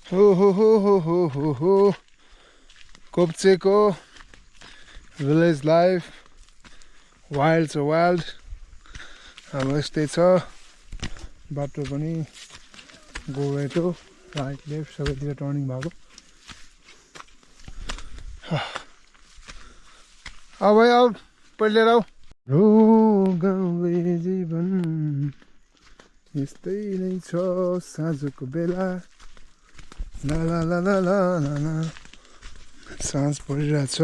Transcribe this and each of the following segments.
हो कोप्चेको village life wild छ wild अब यस्तै छ बाटो पनि गएको राइट लेफ्ट सबैतिर टर्निङ भएको अब भाइ अब पहिले राउ रो गाउँले जीवन यस्तै नै छ साँझको बेला ला ला ला ला ला ला ला साँझ परिरहेछ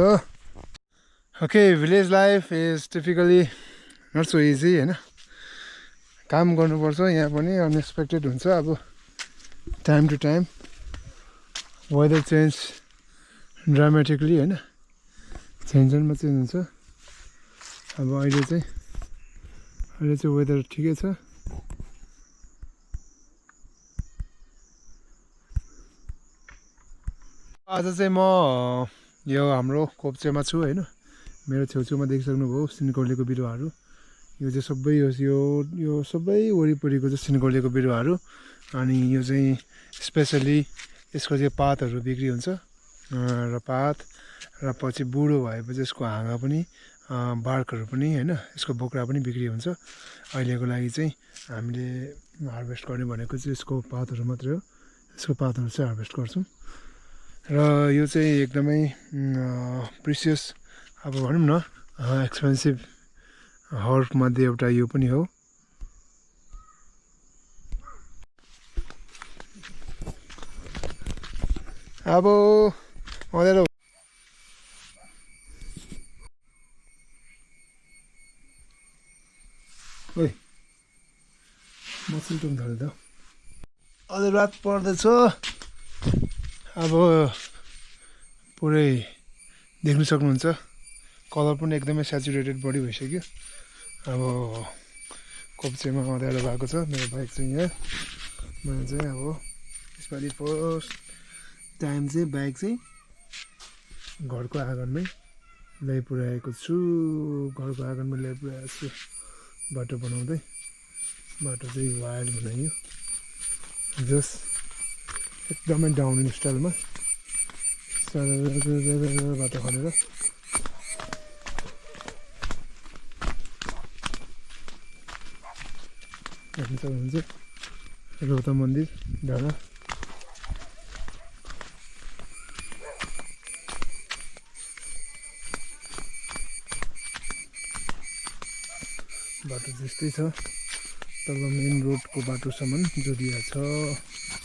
okay village life is typically not so easy हैन काम गर्नुपर्छ यहाँ पनि अनएक्सपेक्टेड हुन्छ अब time to time weather change dramatically हैन चेन्जमा चेन्ज हुन्छ अब अहिले चाहिँ वेदर ठिकै छ आज चाहिँ म यो हाम्रो कोप्चेमा छु हैन मेरो छेउछेउमा देखिसक्नुभयो सिन्कौलीको बिरुवाहरू यो चाहिँ सबै यो सबै वरिपरिको चाहिँ सिन्कौलीको बिरुवाहरू अनि यो चाहिँ स्पेसली यसको चाहिँ पातहरू बिक्री हुन्छ र पात र पछि बुढो भएपछि यसको हाँगा पनि बार्कहरू पनि हैन यसको बोक्रा पनि बिक्री हुन्छ अहिलेको लागि चाहिँ हामीले हार्भेस्ट गर्ने भनेको चाहिँ यसको पातहरू मात्रै हो यसको पातहरू चाहिँ हार्भेस्ट गर्छौँ र यो चाहिँ एकदमै प्रिसियस अब भनौँ न एक्सपेन्सिभ हर्बमध्ये एउटा यो पनि हो अब अँध्यारो ओइ मसिन टुङ थाल्यो त अझै रात पर्दैछ अब पुरै देख्नु सक्नुहुन्छ कलर पनि एकदमै सेचुरेटेड बडी भइसक्यो अब कोप्चेमा अँध्यारो भएको छ मेरो बाइक चाहिँ यहाँ मैले चाहिँ अब यसपालि फर्स्ट टाइम चाहिँ बाइक चाहिँ घरको आँगनमै ल्याइपुर्याएको छु घरको आँगनमै ल्याइपुर्याएको छु बाटो बनाउँदै बाटो चाहिँ वाइल्ड बनाइयो जस एकदमै डाउन स्टाइलमा बाटो खनेर हेर्नु सक्नुहुन्छ रोहता मन्दिर डाँडा बाटो त्यस्तै छ तल मेन रोडको बाटोसम्म जोडिएको छ